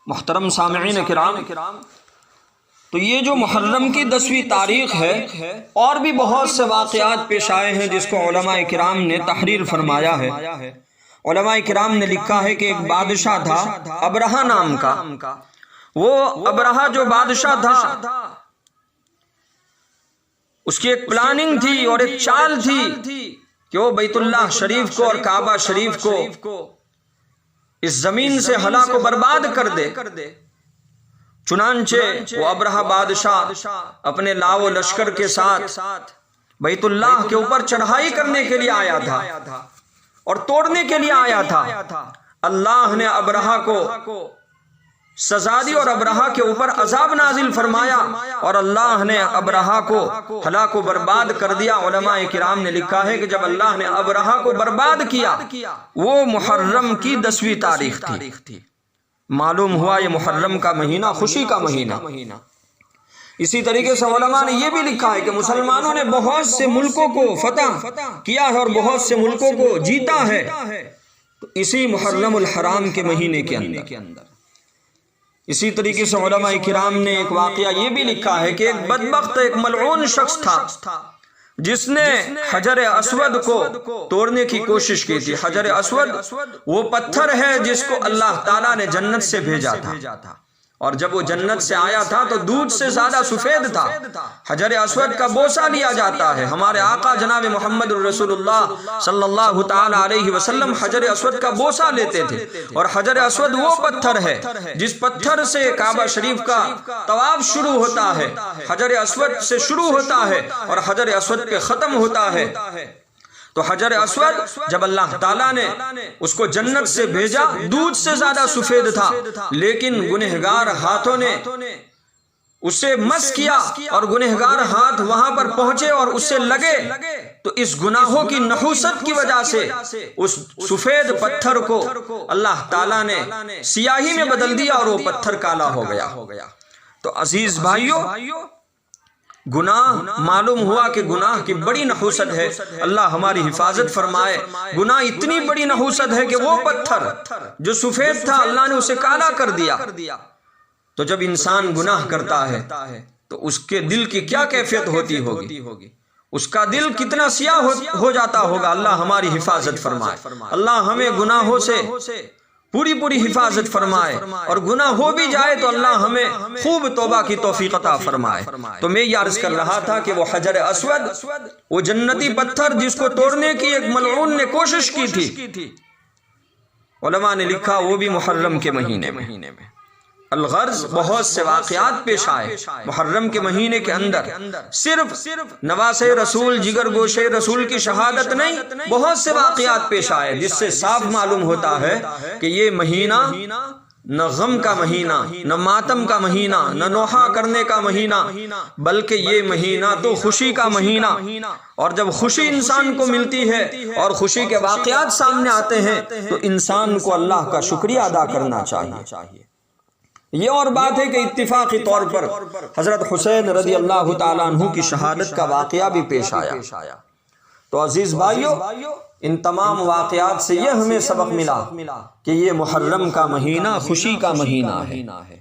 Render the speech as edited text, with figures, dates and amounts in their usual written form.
محترم سامعین کرام، تو یہ جو محرم کی 10ویں تاریخ ہے، اور بھی بہت سے واقعات پیش آئے ہیں جس کو علماء کرام نے تحریر فرمایا ہے۔ علماء کرام نے لکھا ہے کہ ایک بادشاہ تھا ابرہہ نام کا۔ وہ ابرہہ جو بادشاہ تھا، اس کی ایک پلاننگ تھی اور ایک چال تھی کہ وہ بیت اللہ شریف کو اور کعبہ شریف کو اس زمین سے ہلاک و برباد کر دے۔ چنانچہ وہ ابرہہ بادشاہ اپنے لاؤ و لشکر کے ساتھ بیت اللہ کے اوپر چڑھائی کرنے کے لیے آیا تھا اور توڑنے کے لیے آیا تھا۔ اللہ نے ابرہہ کو سزا دی اور ابرہہ کے اوپر عذاب نازل فرمایا اور اللہ نے ابرہہ کو ہلاک و برباد کر دیا۔ علماء کرام نے لکھا ہے کہ جب اللہ نے ابرہہ کو برباد کیا، وہ محرم کی 10ویں تاریخ تھی۔ معلوم ہوا یہ محرم کا مہینہ خوشی کا مہینہ۔ اسی طریقے سے علماء نے یہ بھی لکھا ہے کہ مسلمانوں نے بہت سے ملکوں کو فتح کیا ہے اور بہت سے ملکوں کو جیتا ہے تو اسی محرم الحرام کے مہینے کے اندر۔ اسی طریقے سے علماء کرام نے ایک واقعہ یہ بھی لکھا ہے کہ ایک بدبخت، ایک ملعون شخص تھا جس نے حجر اسود کو توڑنے کی کوشش کی تھی۔ حجر اسود وہ پتھر ہے جس کو اللہ تعالیٰ نے جنت سے بھیجا تھا، اور جب وہ جنت سے آیا تھا تو دودھ سے زیادہ سفید تھا۔ حجر اسود کا بوسہ لیا جاتا ہے۔ ہمارے آقا جناب محمد رسول اللہ صلی اللہ تعالی علیہ وسلم حجر اسود کا بوسہ لیتے تھے، اور حجر اسود وہ پتھر ہے جس پتھر سے کعبہ شریف کا طواف شروع ہوتا ہے، حجر اسود سے شروع ہوتا ہے اور حجر اسود پہ ختم ہوتا ہے۔ تو حجر اسود جب اللہ تعالیٰ نے اس کو جنت سے بھیجا، دودھ سے زیادہ سفید تھا، لیکن گنہگار ہاتھوں نے اسے مس کیا اور گنہگار ہاتھ وہاں پر پہنچے اور اس سے لگے، تو اس گناہوں کی نحوست کی وجہ سے اس سفید پتھر کو اللہ تعالیٰ نے سیاہی میں بدل دیا اور وہ پتھر کالا ہو گیا۔ تو عزیز بھائیو، گناہ معلوم ہوا کہ گناہ کی بڑی نحوست ہے۔ اللہ ہماری حفاظت فرمائے۔ گناہ اتنی بڑی نحوست ہے کہ وہ پتھر جو سفید تھا اللہ نے اسے کالا کر دیا۔ تو جب انسان گناہ کرتا ہے تو اس کے دل کی کیا کیفیت ہوتی ہوگی، اس کا دل کتنا سیاہ ہو جاتا ہوگا۔ اللہ ہماری حفاظت فرمائے۔ اللہ ہمیں گناہوں سے پوری حفاظت فرمائے، اور گناہ ہو بھی جائے تو اللہ ہمیں خوب توبہ کی توفیق عطا فرمائے۔ تو میں یہ عرض کر رہا تھا کہ وہ حجر اسود، وہ جنتی پتھر جس کو توڑنے کی ایک ملعون نے کوشش کی تھی، علماء نے لکھا وہ بھی محرم کے مہینے میں۔ الغرض بہت سے واقعات پیش آئے محرم کے مہینے کے اندر۔ صرف نواسے رسول، جگر گوشے رسول کی شہادت نہیں، بہت سے واقعات پیش آئے جس سے صاف معلوم ہوتا ہے کہ یہ مہینہ نہ غم کا مہینہ، نہ ماتم کا مہینہ، نہ نوحہ کرنے کا مہینہ، بلکہ یہ مہینہ تو خوشی کا مہینہ۔ اور جب خوشی انسان کو ملتی ہے اور خوشی کے واقعات سامنے آتے ہیں تو انسان کو اللہ کا شکریہ ادا کرنا چاہیے۔ یہ اور بات ہے کہ اتفاقی طور پر حضرت حسین رضی اللہ تعالیٰ عنہ کی شہادت کا واقعہ بھی پیش آیا۔ تو عزیز بھائیو، ان تمام واقعات سے یہ ہمیں سبق ملا کہ یہ محرم کا مہینہ خوشی کا مہینہ ہے۔